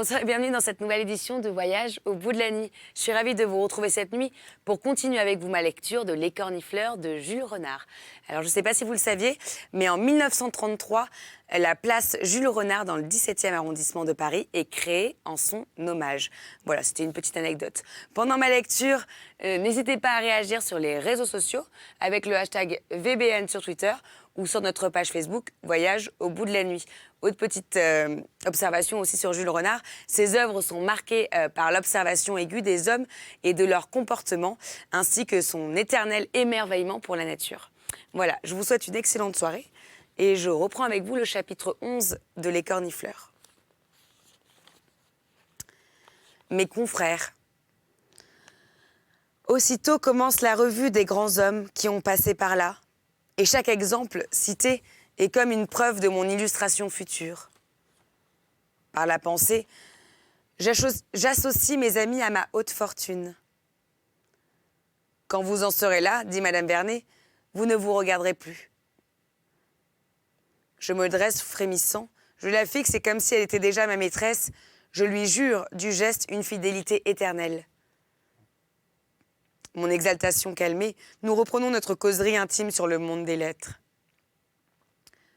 Bonsoir et bienvenue dans cette nouvelle édition de Voyage au bout de la nuit. Je suis ravie de vous retrouver cette nuit pour continuer avec vous ma lecture de L'Écornifleur de Jules Renard. Alors je ne sais pas si vous le saviez, mais en 1933, la place Jules Renard dans le 17e arrondissement de Paris est créée en son hommage. Voilà, c'était une petite anecdote. Pendant ma lecture, n'hésitez pas à réagir sur les réseaux sociaux avec le hashtag VBN sur Twitter ou sur notre page Facebook Voyage au bout de la nuit. Autre petite observation aussi sur Jules Renard, ses œuvres sont marquées par l'observation aiguë des hommes et de leur comportement, ainsi que son éternel émerveillement pour la nature. Voilà, je vous souhaite une excellente soirée et je reprends avec vous le chapitre 11 de L'Écornifleur. Mes confrères. Aussitôt commence la revue des grands hommes qui ont passé par là, et chaque exemple cité est comme une preuve de mon illustration future. Par la pensée, j'associe mes amis à ma haute fortune. Quand vous en serez là, dit Madame Vernet, vous ne vous regarderez plus. Je me dresse frémissant, je la fixe et comme si elle était déjà ma maîtresse, je lui jure du geste une fidélité éternelle. Mon exaltation calmée, nous reprenons notre causerie intime sur le monde des lettres.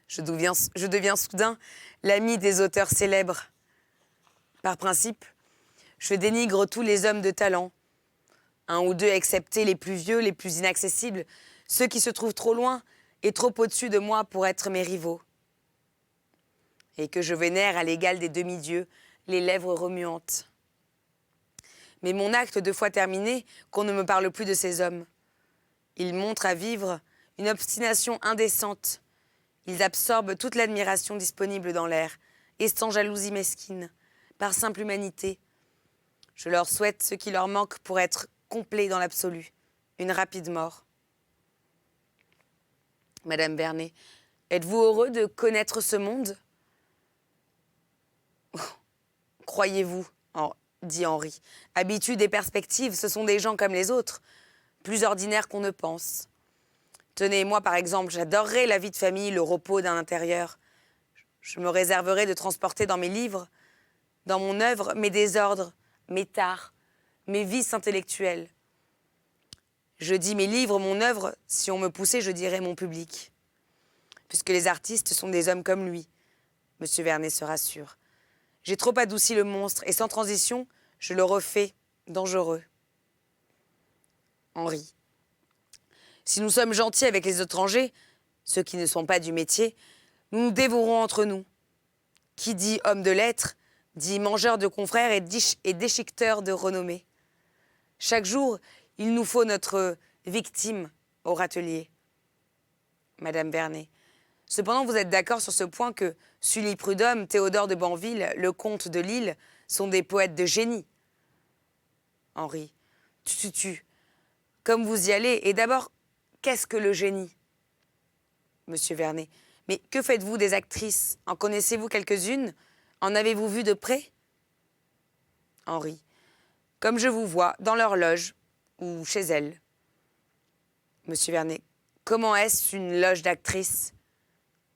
Je deviens soudain l'ami des auteurs célèbres. Par principe, je dénigre tous les hommes de talent, un ou deux exceptés les plus vieux, les plus inaccessibles, ceux qui se trouvent trop loin et trop au-dessus de moi pour être mes rivaux. Et que je vénère à l'égal des demi-dieux, les lèvres remuantes. Mais mon acte deux fois terminé, qu'on ne me parle plus de ces hommes. Ils montrent à vivre une obstination indécente. Ils absorbent toute l'admiration disponible dans l'air, et sans jalousie mesquine, par simple humanité. Je leur souhaite ce qui leur manque pour être complets dans l'absolu, une rapide mort. Madame Vernet, êtes-vous heureux de connaître ce monde ? Croyez-vous, dit Henri. Habitude et perspective, ce sont des gens comme les autres, plus ordinaires qu'on ne pense. Tenez, moi par exemple, j'adorerais la vie de famille, le repos d'un intérieur. Je me réserverais de transporter dans mes livres, dans mon œuvre, mes désordres, mes tares, mes vices intellectuels. Je dis mes livres, mon œuvre, si on me poussait, je dirais mon public. Puisque les artistes sont des hommes comme lui, Monsieur Vernet se rassure. J'ai trop adouci le monstre et sans transition, je le refais dangereux. Henri. Si nous sommes gentils avec les étrangers, ceux qui ne sont pas du métier, nous nous dévorons entre nous. Qui dit homme de lettres, dit mangeur de confrères et déchiqueteur de renommée. Chaque jour, il nous faut notre victime au râtelier. Madame Vernet. Cependant, vous êtes d'accord sur ce point que Sully Prudhomme, Théodore de Banville, le comte de Lille sont des poètes de génie. Henri. Comme vous y allez, et d'abord, qu'est-ce que le génie ? Monsieur Vernet. Mais que faites-vous des actrices ? En connaissez-vous quelques-unes ? En avez-vous vu de près ? Henri. Comme je vous vois, dans leur loge ou chez elles. Monsieur Vernet. Comment est-ce une loge d'actrices ?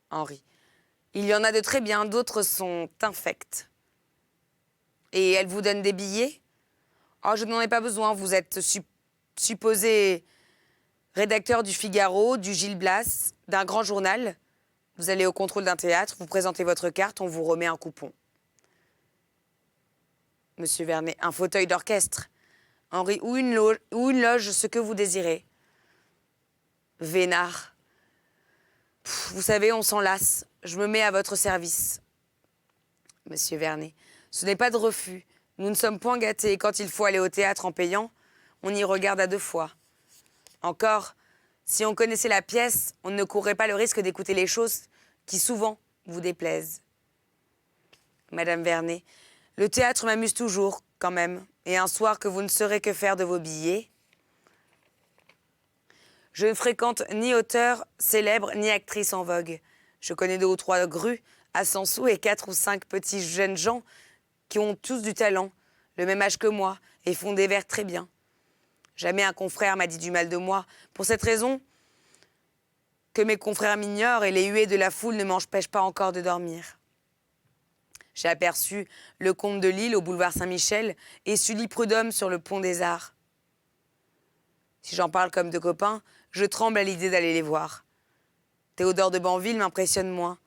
Henri. Il y en a de très bien, d'autres sont infectes. Et elles vous donnent des billets ? Oh, je n'en ai pas besoin, vous êtes supposé rédacteur du Figaro, du Gil Blas, d'un grand journal. Vous allez au contrôle d'un théâtre, vous présentez votre carte, on vous remet un coupon. Monsieur Vernet, un fauteuil d'orchestre. Henri, ou une loge, ce que vous désirez. Vénard. Vous savez, on s'en lasse. Je me mets à votre service. Monsieur Vernet, ce n'est pas de refus. Nous ne sommes point gâtés. Quand il faut aller au théâtre en payant, on y regarde à deux fois. Encore, si on connaissait la pièce, on ne courrait pas le risque d'écouter les choses qui souvent vous déplaisent. Madame Vernet, le théâtre m'amuse toujours, quand même. Et un soir que vous ne saurez que faire de vos billets. Je ne fréquente ni auteur célèbre, ni actrice en vogue. Je connais 2 ou 3 grues à 100 sous et 4 ou 5 petits jeunes gens qui ont tous du talent, le même âge que moi, et font des vers très bien. Jamais un confrère m'a dit du mal de moi. Pour cette raison, que mes confrères m'ignorent et les huées de la foule ne m'empêchent pas encore de dormir. J'ai aperçu le comte de Lille au boulevard Saint-Michel et Sully Prudhomme sur le pont des Arts. Si j'en parle comme de copains, je tremble à l'idée d'aller les voir. Théodore de Banville m'impressionne moins.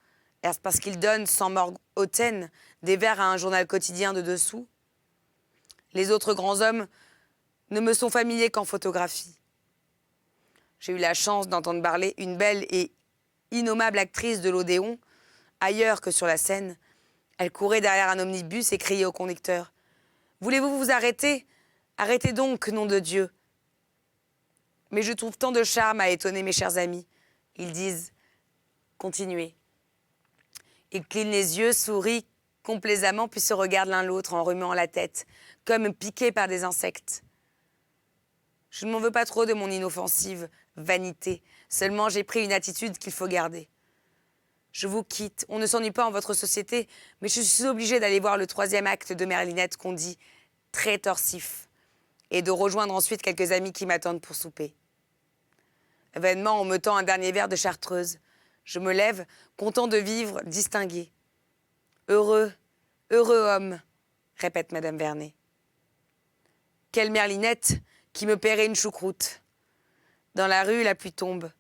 Est-ce parce qu'il donne, sans morgue hautaine, des vers à un journal quotidien de dessous? Les autres grands hommes ne me sont familiers qu'en photographie. J'ai eu la chance d'entendre parler une belle et innommable actrice de l'Odéon, ailleurs que sur la scène. Elle courait derrière un omnibus et criait au conducteur. « Voulez-vous vous arrêter? Arrêtez donc, nom de Dieu !» Mais je trouve tant de charme à étonner mes chers amis. Ils disent « Continuez ». Ils clignent les yeux, sourient complaisamment, puis se regardent l'un l'autre en remuant la tête, comme piqués par des insectes. Je ne m'en veux pas trop de mon inoffensive vanité. Seulement, j'ai pris une attitude qu'il faut garder. Je vous quitte. On ne s'ennuie pas en votre société, mais je suis obligée d'aller voir le 3e acte de Merlinette qu'on dit très torsif, et de rejoindre ensuite quelques amis qui m'attendent pour souper. Vainement, on me tend un dernier verre de chartreuse. Je me lève, content de vivre, distingué. Heureux, heureux homme, répète Madame Vernet. Quelle Merlinette qui me paierait une choucroute. Dans la rue, la pluie tombe.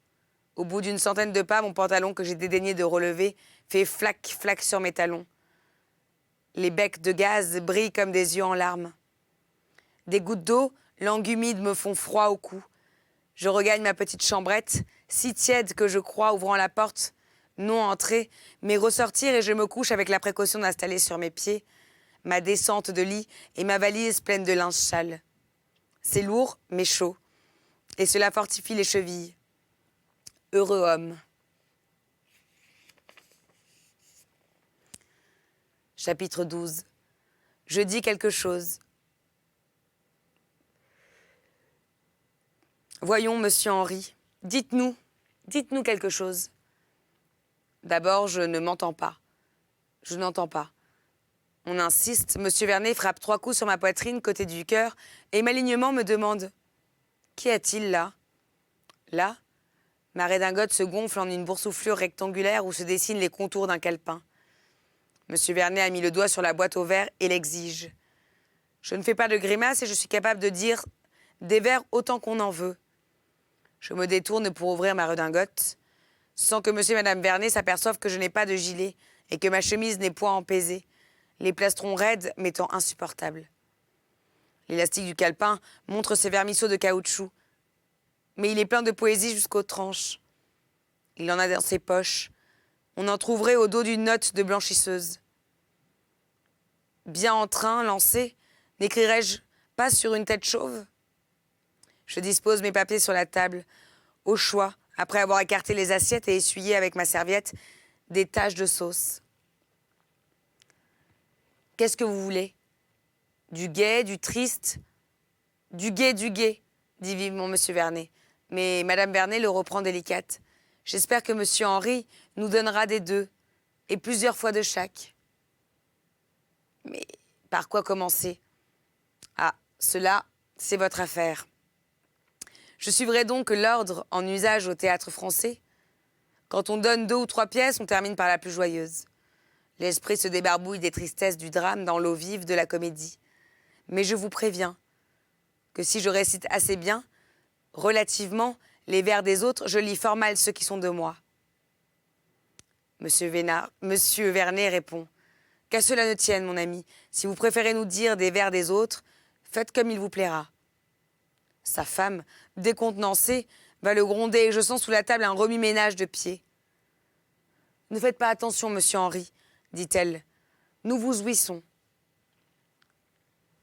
Au bout d'une centaine de pas, mon pantalon que j'ai dédaigné de relever fait flac, flac sur mes talons. Les becs de gaz brillent comme des yeux en larmes. Des gouttes d'eau, langues humides, me font froid au cou. Je regagne ma petite chambrette, si tiède que je crois, ouvrant la porte, non entrer, mais ressortir, et je me couche avec la précaution d'installer sur mes pieds ma descente de lit et ma valise pleine de linge sale. C'est lourd, mais chaud, et cela fortifie les chevilles. Heureux homme. Chapitre 12. Je dis quelque chose. Voyons, monsieur Henri, dites-nous quelque chose. D'abord, je ne m'entends pas. Je n'entends pas. On insiste, monsieur Vernet frappe 3 coups sur ma poitrine, côté du cœur, et malignement me demande « Qu'y a-t-il là ?» Là, ma redingote se gonfle en une boursouflure rectangulaire où se dessinent les contours d'un calepin. Monsieur Vernet a mis le doigt sur la boîte aux vers et l'exige. Je ne fais pas de grimace et je suis capable de dire des vers autant qu'on en veut. Je me détourne pour ouvrir ma redingote, sans que monsieur et madame Vernet s'aperçoivent que je n'ai pas de gilet et que ma chemise n'est point empesée, les plastrons raides m'étant insupportables. L'élastique du calepin montre ses vermisseaux de caoutchouc, mais il est plein de poésie jusqu'aux tranches. Il en a dans ses poches. On en trouverait au dos d'une note de blanchisseuse. Bien en train, lancé, n'écrirais-je pas sur une tête chauve? Je dispose mes papiers sur la table, au choix, après avoir écarté les assiettes et essuyé avec ma serviette des taches de sauce. Qu'est-ce que vous voulez? Du gai, du triste? Du gai, dit vivement monsieur Vernet. Mais madame Vernet le reprend délicate. J'espère que monsieur Henri nous donnera des deux, et plusieurs fois de chaque. Mais par quoi commencer? Ah, cela, c'est votre affaire. Je suivrai donc l'ordre en usage au théâtre français. Quand on donne 2 ou 3 pièces, on termine par la plus joyeuse. L'esprit se débarbouille des tristesses du drame dans l'eau vive de la comédie. Mais je vous préviens que si je récite assez bien, relativement, les vers des autres, je lis fort mal ceux qui sont de moi. Monsieur Vernet répond « Qu'à cela ne tienne, mon ami. Si vous préférez nous dire des vers des autres, faites comme il vous plaira. » Sa femme, décontenancée, va le gronder et je sens sous la table un remue-ménage de pieds. « Ne faites pas attention, monsieur Henri, dit-elle. Nous vous ouïssons. »«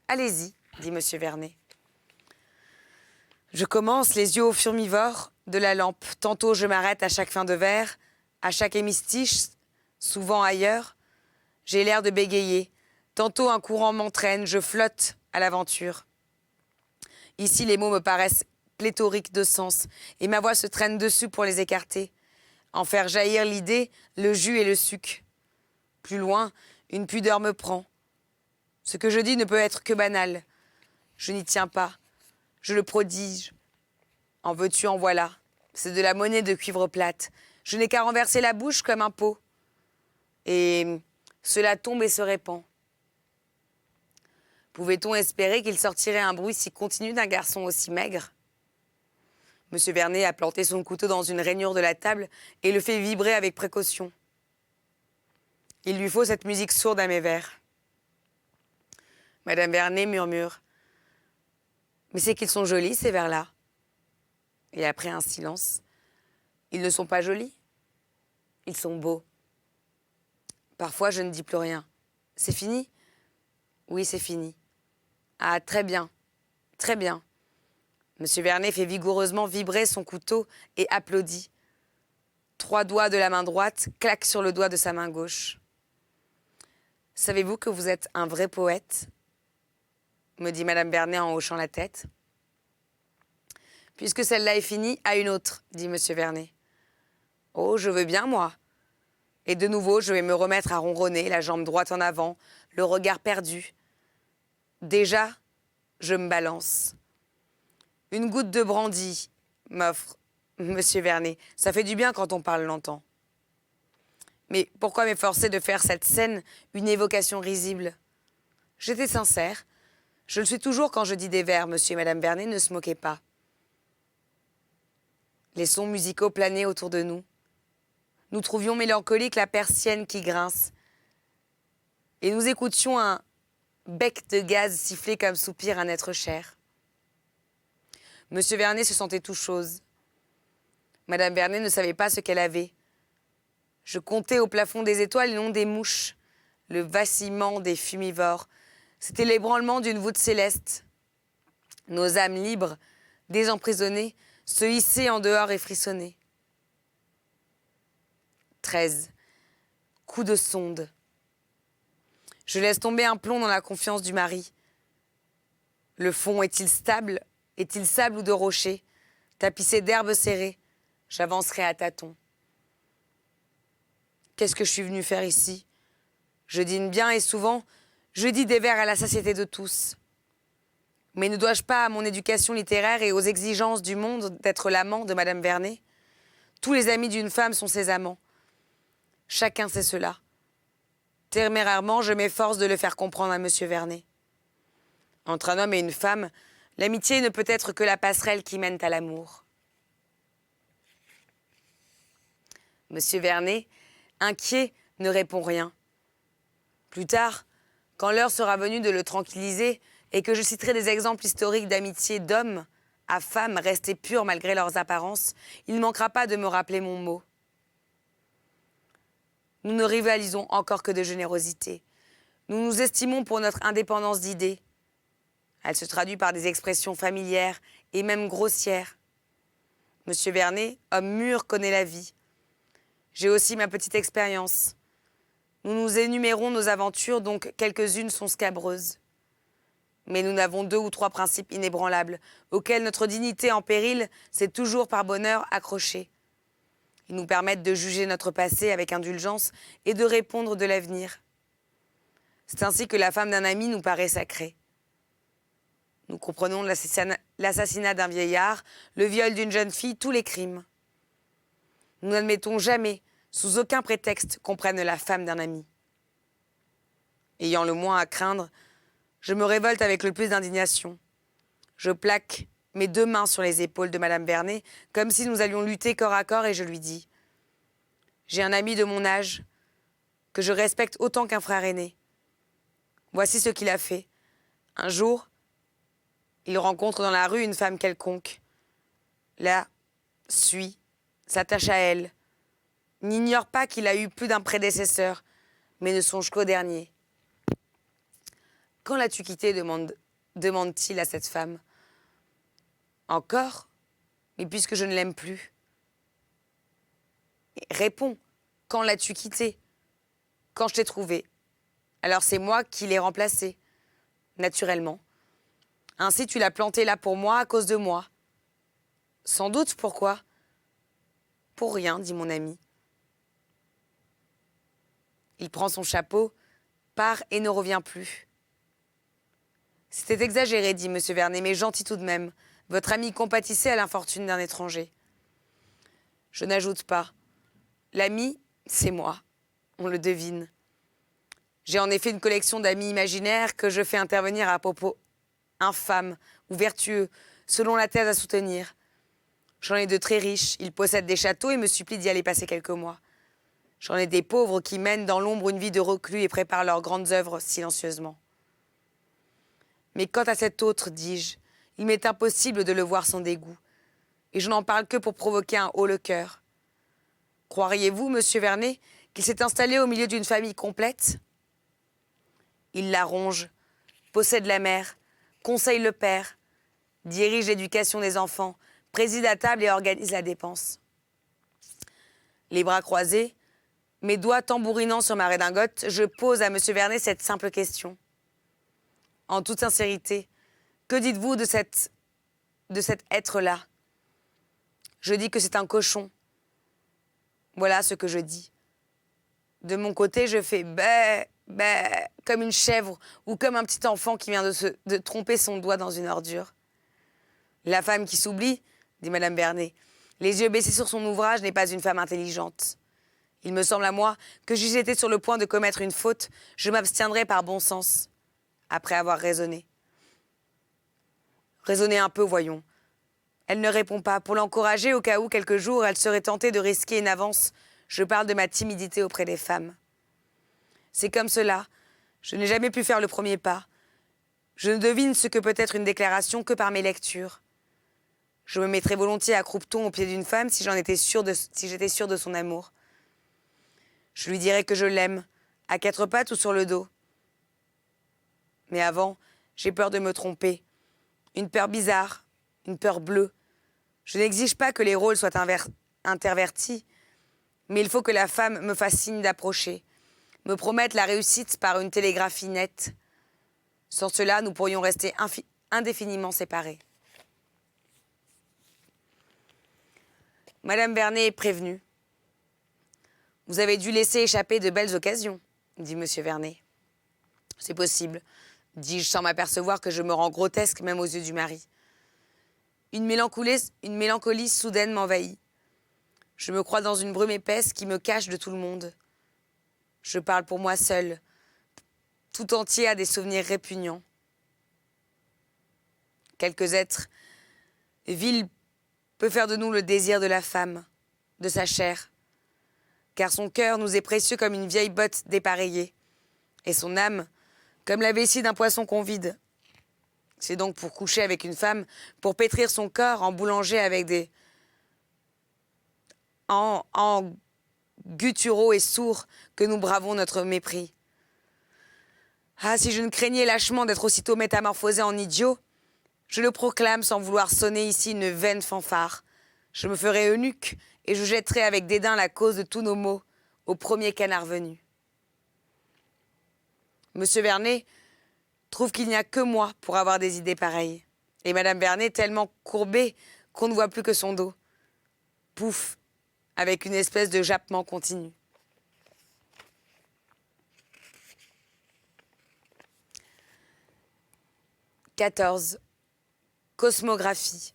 Allez-y, dit monsieur Vernet. Je commence, les yeux au furmivore de la lampe. Tantôt je m'arrête à chaque fin de vers, à chaque hémistiche, souvent ailleurs. J'ai l'air de bégayer. Tantôt un courant m'entraîne, je flotte à l'aventure. Ici, les mots me paraissent pléthoriques de sens, et ma voix se traîne dessus pour les écarter. En faire jaillir l'idée, le jus et le suc. Plus loin, une pudeur me prend. Ce que je dis ne peut être que banal. Je n'y tiens pas. Je le prodige. En veux-tu, en voilà. C'est de la monnaie de cuivre plate. Je n'ai qu'à renverser la bouche comme un pot. Et Cela tombe et se répand. Pouvait-on espérer qu'il sortirait un bruit si continu d'un garçon aussi maigre? Monsieur Vernet a planté son couteau dans une rainure de la table et le fait vibrer avec précaution. Il lui faut cette musique sourde à mes vers. Madame Vernet murmure. Mais c'est qu'ils sont jolis, ces vers-là. Et après un silence. Ils ne sont pas jolis. Ils sont beaux. Parfois, je ne dis plus rien. C'est fini? Oui, c'est fini. Ah, très bien. Très bien. Monsieur Vernet fait vigoureusement vibrer son couteau et applaudit. 3 doigts de la main droite claquent sur le doigt de sa main gauche. Savez-vous que vous êtes un vrai poète? Me dit Madame Vernet en hochant la tête. Puisque celle-là est finie, à une autre, dit Monsieur Vernet. Oh, je veux bien, moi. Et de nouveau, je vais me remettre à ronronner, la jambe droite en avant, le regard perdu. Déjà, je me balance. Une goutte de brandy, m'offre Monsieur Vernet. Ça fait du bien quand on parle longtemps. Mais pourquoi m'efforcer de faire cette scène une évocation risible? J'étais sincère. Je le suis toujours quand je dis des vers, Monsieur et Madame Vernet, ne se moquez pas. Les sons musicaux planaient autour de nous. Nous trouvions mélancolique la persienne qui grince. Et nous écoutions un bec de gaz siffler comme soupire un être cher. Monsieur Vernet se sentait tout chose. Madame Vernet ne savait pas ce qu'elle avait. Je comptais au plafond des étoiles et non des mouches, le vacillement des fumivores. C'était l'ébranlement d'une voûte céleste. Nos âmes libres, désemprisonnées, se hissaient en dehors et frissonnaient. 13. Coup de sonde. Je laisse tomber un plomb dans la confiance du mari. Le fond est-il stable? Est-il sable ou de rocher? Tapissé d'herbes serrées, j'avancerai à tâtons. Qu'est-ce que je suis venue faire ici? Je dîne bien et souvent, je dis des vers à la satiété de tous. Mais ne dois-je pas à mon éducation littéraire et aux exigences du monde d'être l'amant de Madame Vernet? Tous les amis d'une femme sont ses amants. Chacun sait cela. Témérairement, je m'efforce de le faire comprendre à Monsieur Vernet. Entre un homme et une femme, l'amitié ne peut être que la passerelle qui mène à l'amour. Monsieur Vernet, inquiet, ne répond rien. Plus tard, quand l'heure sera venue de le tranquilliser et que je citerai des exemples historiques d'amitié d'hommes à femmes restés purs malgré leurs apparences, il ne manquera pas de me rappeler mon mot. Nous ne rivalisons encore que de générosité. Nous nous estimons pour notre indépendance d'idées. Elle se traduit par des expressions familières et même grossières. Monsieur Vernet, homme mûr, connaît la vie. J'ai aussi ma petite expérience. Nous nous énumérons nos aventures, dont quelques-unes sont scabreuses. Mais nous n'avons 2 ou 3 principes inébranlables, auxquels notre dignité en péril s'est toujours par bonheur accrochée. Ils nous permettent de juger notre passé avec indulgence et de répondre de l'avenir. C'est ainsi que la femme d'un ami nous paraît sacrée. Nous comprenons l'assassinat d'un vieillard, le viol d'une jeune fille, tous les crimes. Nous n'admettons jamais, sous aucun prétexte, qu'on prenne la femme d'un ami. Ayant le moins à craindre, je me révolte avec le plus d'indignation. Je plaque mes 2 mains sur les épaules de Madame Vernet, comme si nous allions lutter corps à corps, et je lui dis « J'ai un ami de mon âge, que je respecte autant qu'un frère aîné. Voici ce qu'il a fait. Un jour, il rencontre dans la rue une femme quelconque. La suit, s'attache à elle. N'ignore pas qu'il a eu plus d'un prédécesseur, mais ne songe qu'au dernier. Quand l'as-tu quitté, demande-t-il à cette femme. Encore? Mais puisque je ne l'aime plus. Réponds, quand l'as-tu quitté? Quand je t'ai trouvé. Alors c'est moi qui l'ai remplacé, naturellement. Ainsi tu l'as planté là pour moi à cause de moi. Sans doute, pourquoi? Pour rien, dit mon ami. Il prend son chapeau, part et ne revient plus. C'était exagéré, dit Monsieur Vernet, mais gentil tout de même. Votre ami compatissait à l'infortune d'un étranger. Je n'ajoute pas. L'ami, c'est moi. On le devine. J'ai en effet une collection d'amis imaginaires que je fais intervenir à propos infâmes ou vertueux, selon la thèse à soutenir. J'en ai de très riches, ils possèdent des châteaux et me supplient d'y aller passer quelques mois. J'en ai des pauvres qui mènent dans l'ombre une vie de reclus et préparent leurs grandes œuvres silencieusement. Mais quant à cet autre, dis-je, il m'est impossible de le voir sans dégoût, et je n'en parle que pour provoquer un haut-le-cœur. Croiriez-vous, monsieur Vernet, qu'il s'est installé au milieu d'une famille complète ? Il la ronge, possède la mère, conseille le père, dirige l'éducation des enfants, préside à table et organise la dépense. Les bras croisés, mes doigts tambourinant sur ma redingote, je pose à monsieur Vernet cette simple question. En toute sincérité, que dites-vous de cet être-là ? Je dis que c'est un cochon. Voilà ce que je dis. De mon côté, je fais bé, bé, comme une chèvre ou comme un petit enfant qui vient de tromper son doigt dans une ordure. La femme qui s'oublie, dit madame Vernet, les yeux baissés sur son ouvrage, n'est pas une femme intelligente. Il me semble à moi que si j'étais sur le point de commettre une faute, je m'abstiendrais par bon sens, après avoir raisonné. Raisonnez un peu, voyons. Elle ne répond pas. Pour l'encourager, au cas où, quelques jours, elle serait tentée de risquer une avance. Je parle de ma timidité auprès des femmes. C'est comme cela. Je n'ai jamais pu faire le premier pas. Je ne devine ce que peut être une déclaration que par mes lectures. Je me mettrais volontiers à croupeton au pied d'une femme si j'étais sûre de son amour. Je lui dirais que je l'aime, à quatre pattes ou sur le dos. Mais avant, j'ai peur de me tromper. Une peur bizarre, une peur bleue. Je n'exige pas que les rôles soient intervertis, mais il faut que la femme me fasse signe d'approcher, me promette la réussite par une télégraphie nette. Sans cela, nous pourrions rester indéfiniment séparés. Madame Vernet est prévenue. Vous avez dû laisser échapper de belles occasions, dit monsieur Vernet. C'est possible, dis-je sans m'apercevoir que je me rends grotesque même aux yeux du mari. Une mélancolie soudaine m'envahit. Je me crois dans une brume épaisse qui me cache de tout le monde. Je parle pour moi seule, tout entier à des souvenirs répugnants. Quelques êtres vils peuvent faire de nous le désir de la femme, de sa chair, car son cœur nous est précieux comme une vieille botte dépareillée, et son âme comme la vessie d'un poisson qu'on vide. C'est donc pour coucher avec une femme, pour pétrir son corps en boulanger avec en gutturaux et sourds que nous bravons notre mépris. Ah, si je ne craignais lâchement d'être aussitôt métamorphosé en idiot, je le proclame sans vouloir sonner ici une vaine fanfare. Je me ferai eunuque et je jetterai avec dédain la cause de tous nos maux au premier canard venu. Monsieur Vernet trouve qu'il n'y a que moi pour avoir des idées pareilles. Et madame Vernet tellement courbée qu'on ne voit plus que son dos. Pouf, avec une espèce de jappement continu. « 14. Cosmographie.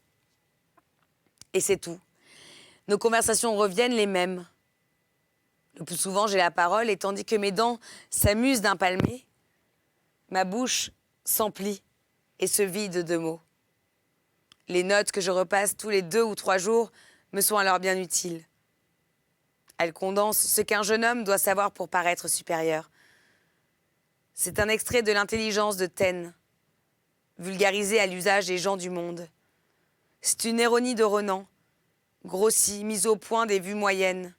Et c'est tout. Nos conversations reviennent les mêmes. Le plus souvent, j'ai la parole et tandis que mes dents s'amusent d'un palmé, ma bouche s'emplit et se vide de mots. Les notes que je repasse tous les 2 ou 3 jours me sont alors bien utiles. Elles condensent ce qu'un jeune homme doit savoir pour paraître supérieur. C'est un extrait de l'intelligence de Taine, vulgarisé à l'usage des gens du monde. C'est une ironie de Renan, grossie, mise au point des vues moyennes.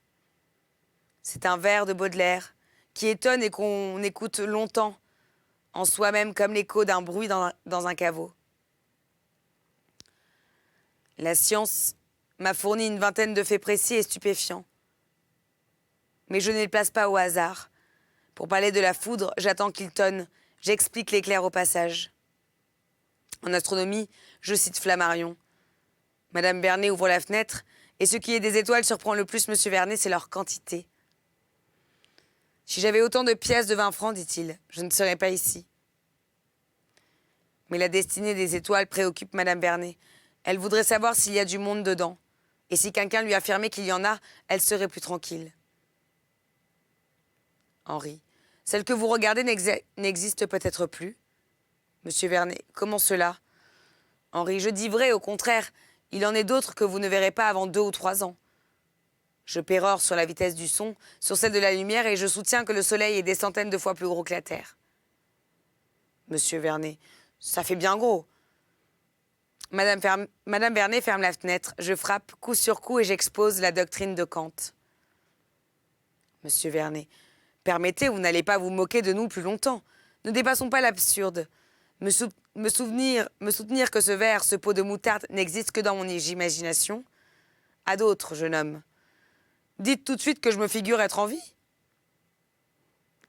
C'est un vers de Baudelaire qui étonne et qu'on écoute longtemps, en soi-même comme l'écho d'un bruit dans un caveau. La science m'a fourni une vingtaine de faits précis et stupéfiants. Mais je ne les place pas au hasard. Pour parler de la foudre, j'attends qu'il tonne. J'explique l'éclair au passage. En astronomie, je cite Flammarion. Madame Vernet ouvre la fenêtre, et ce qui est des étoiles surprend le plus monsieur Vernet, c'est leur quantité. Si j'avais autant de pièces de 20 francs, dit-il, je ne serais pas ici. Mais la destinée des étoiles préoccupe madame Vernet. Elle voudrait savoir s'il y a du monde dedans. Et si quelqu'un lui affirmait qu'il y en a, elle serait plus tranquille. Henri. Celle que vous regardez n'existe peut-être plus. Monsieur Vernet, comment cela? Henri, je dis vrai, au contraire, il en est d'autres que vous ne verrez pas avant 2 ou 3 ans. Je pérore sur la vitesse du son, sur celle de la lumière, et je soutiens que le soleil est des centaines de fois plus gros que la Terre. Monsieur Vernet, ça fait bien gros. Madame Vernet ferme la fenêtre. Je frappe coup sur coup et j'expose la doctrine de Kant. Monsieur Vernet, permettez, vous n'allez pas vous moquer de nous plus longtemps. Ne dépassons pas l'absurde. Me soutenir que ce verre, ce pot de moutarde n'existe que dans mon imagination. À d'autres, jeune homme. Dites tout de suite que je me figure être en vie.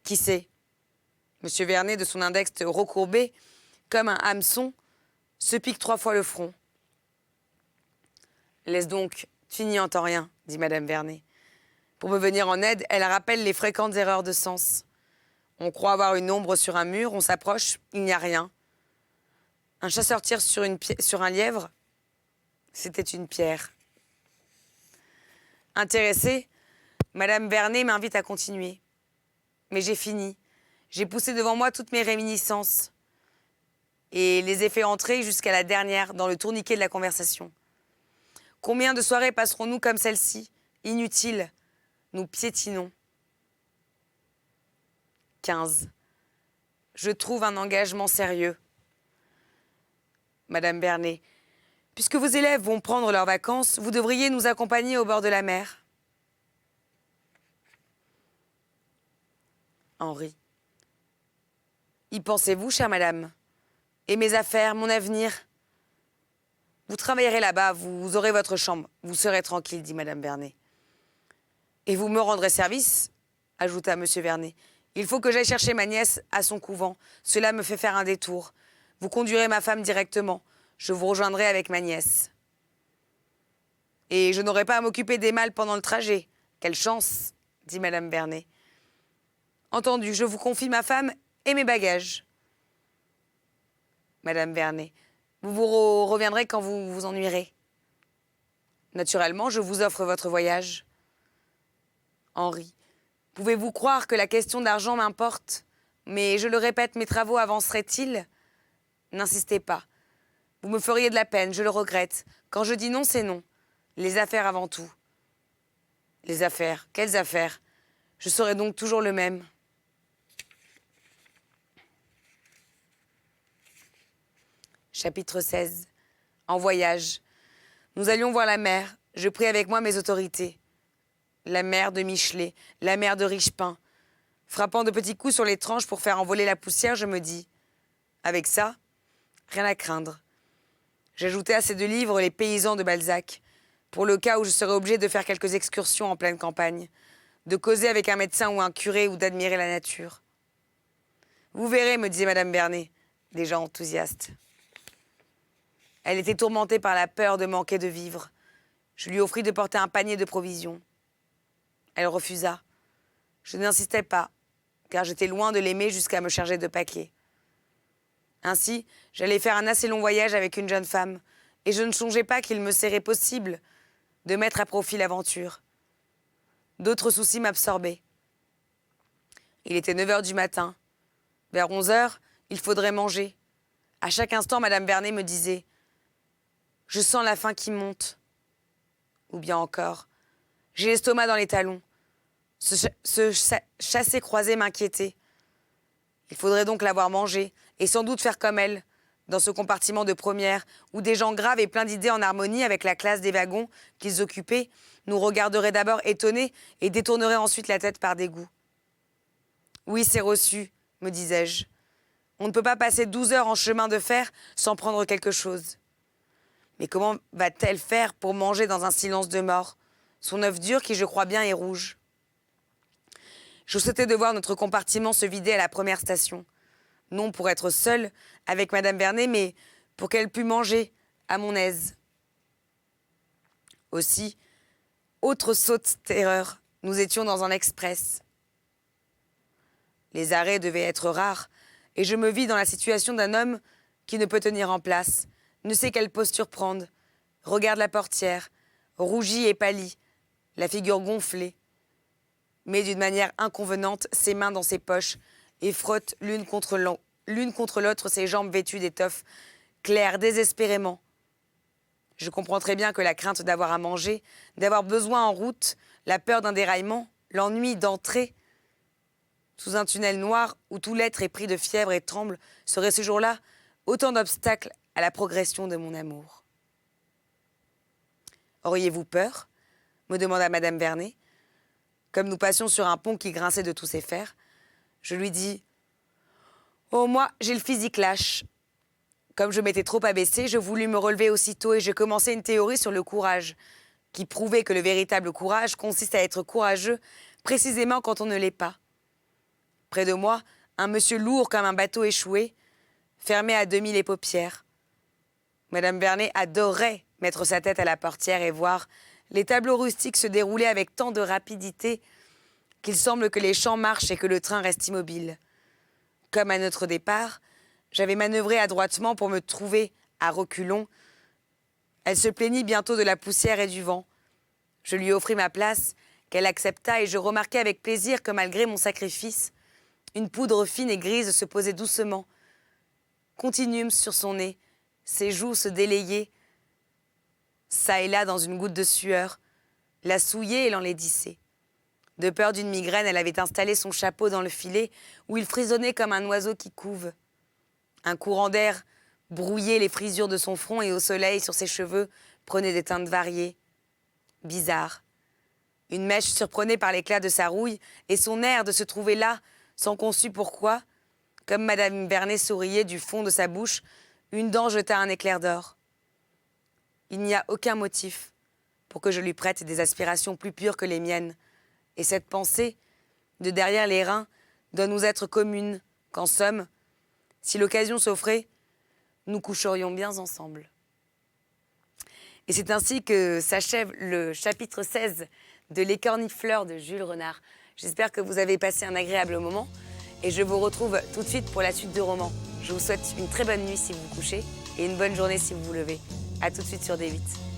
Qui sait? Monsieur Vernet, de son index recourbé, comme un hameçon, se pique 3 fois le front. Laisse donc, tu n'y entends rien, dit Madame Vernet. Pour me venir en aide, elle rappelle les fréquentes erreurs de sens. On croit avoir une ombre sur un mur, on s'approche, il n'y a rien. Un chasseur tire sur un lièvre, c'était une pierre. Intéressée, Madame Vernet m'invite à continuer. Mais j'ai fini. J'ai poussé devant moi toutes mes réminiscences et les ai fait entrer jusqu'à la dernière dans le tourniquet de la conversation. Combien de soirées passerons-nous comme celle-ci, inutiles? Nous piétinons. 15. Je trouve un engagement sérieux. Madame Vernet, puisque vos élèves vont prendre leurs vacances, vous devriez nous accompagner au bord de la mer. Henri. Y pensez-vous, chère madame? Et mes affaires, mon avenir? Vous travaillerez là-bas, vous aurez votre chambre. Vous serez tranquille, dit Madame Vernet. Et vous me rendrez service, ajouta Monsieur Vernet. Il faut que j'aille chercher ma nièce à son couvent. Cela me fait faire un détour. Vous conduirez ma femme directement. Je vous rejoindrai avec ma nièce. Et je n'aurai pas à m'occuper des malles pendant le trajet. Quelle chance, dit Madame Vernet. Entendu, je vous confie ma femme et mes bagages. Madame Vernet, vous reviendrez quand vous vous ennuierez. Naturellement, je vous offre votre voyage. Henri, pouvez-vous croire que la question d'argent m'importe? Mais je le répète, mes travaux avanceraient-ils? N'insistez pas. Vous me feriez de la peine, je le regrette. Quand je dis non, c'est non. Les affaires avant tout. Les affaires? Quelles affaires? Je serai donc toujours le même. Chapitre 16. En voyage. Nous allions voir la mer. Je pris avec moi mes autorités. La mer de Michelet, la mer de Richepin. Frappant de petits coups sur les tranches pour faire envoler la poussière, je me dis « Avec ça, rien à craindre ». J'ajoutais à ces 2 livres Les paysans de Balzac, pour le cas où je serais obligé de faire quelques excursions en pleine campagne, de causer avec un médecin ou un curé ou d'admirer la nature. « Vous verrez, me disait Madame Vernet, déjà enthousiaste. Elle était tourmentée par la peur de manquer de vivre. Je lui offris de porter un panier de provisions. Elle refusa. Je n'insistais pas, car j'étais loin de l'aimer jusqu'à me charger de paquets. Ainsi, j'allais faire un assez long voyage avec une jeune femme, et je ne songeais pas qu'il me serait possible de mettre à profit l'aventure. D'autres soucis m'absorbaient. Il était 9 heures du matin. Vers 11 heures, il faudrait manger. À chaque instant, Madame Vernet me disait « Je sens la faim qui monte ». Ou bien encore « J'ai l'estomac dans les talons ». Ce chassé-croisé m'inquiétait. Il faudrait donc l'avoir mangé, et sans doute faire comme elle, dans ce compartiment de première, où des gens graves et pleins d'idées en harmonie avec la classe des wagons qu'ils occupaient, nous regarderaient d'abord étonnés et détourneraient ensuite la tête par dégoût. Oui, c'est reçu, me disais-je. On ne peut pas passer 12 heures en chemin de fer sans prendre quelque chose. Mais comment va-t-elle faire pour manger dans un silence de mort? Son œuf dur, qui je crois bien est rouge. Je souhaitais de voir notre compartiment se vider à la première station. Non pour être seule avec Madame Vernet, mais pour qu'elle pût manger à mon aise. Aussi, autre sotte terreur, nous étions dans un express. Les arrêts devaient être rares, et je me vis dans la situation d'un homme qui ne peut tenir en place, ne sait quelle posture prendre, regarde la portière, rougit et pâlit, la figure gonflée. met d'une manière inconvenante ses mains dans ses poches et frotte l'une contre l'autre ses jambes vêtues d'étoffe claire désespérément. Je comprends très bien que la crainte d'avoir à manger, d'avoir besoin en route, la peur d'un déraillement, l'ennui d'entrer sous un tunnel noir où tout l'être est pris de fièvre et tremble serait ce jour-là autant d'obstacles à la progression de mon amour. « Auriez-vous peur ?» me demanda Madame Vernet. Comme nous passions sur un pont qui grinçait de tous ses fers, je lui dis « Oh, moi, j'ai le physique lâche. » Comme je m'étais trop abaissée, je voulus me relever aussitôt et je commençai une théorie sur le courage, qui prouvait que le véritable courage consiste à être courageux précisément quand on ne l'est pas. Près de moi, un monsieur lourd comme un bateau échoué fermait à demi les paupières. Madame Vernet adorait mettre sa tête à la portière et voir les tableaux rustiques se dérouler avec tant de rapidité qu'il semble que les champs marchent et que le train reste immobile. Comme à notre départ, j'avais manœuvré adroitement pour me trouver à reculons. Elle se plaignit bientôt de la poussière et du vent. Je lui offris ma place, qu'elle accepta, et je remarquai avec plaisir que malgré mon sacrifice, une poudre fine et grise se posait doucement, continuum sur son nez, ses joues se délayaient, çà et là dans une goutte de sueur, la souillait et l'enlaidissait. De peur d'une migraine, elle avait installé son chapeau dans le filet où il frissonnait comme un oiseau qui couve. Un courant d'air brouillait les frisures de son front et au soleil, sur ses cheveux, prenait des teintes variées. Bizarre. Une mèche surprenait par l'éclat de sa rouille et son air de se trouver là, sans qu'on sût pourquoi. Comme Madame Vernet souriait du fond de sa bouche, une dent jeta un éclair d'or. Il n'y a aucun motif pour que je lui prête des aspirations plus pures que les miennes. Et cette pensée, de derrière les reins, doit nous être commune, qu'en somme, si l'occasion s'offrait, nous coucherions bien ensemble. Et c'est ainsi que s'achève le chapitre 16 de L'écornifleur de Jules Renard. J'espère que vous avez passé un agréable moment et je vous retrouve tout de suite pour la suite du roman. Je vous souhaite une très bonne nuit si vous vous couchez et une bonne journée si vous vous levez. A tout de suite sur D8.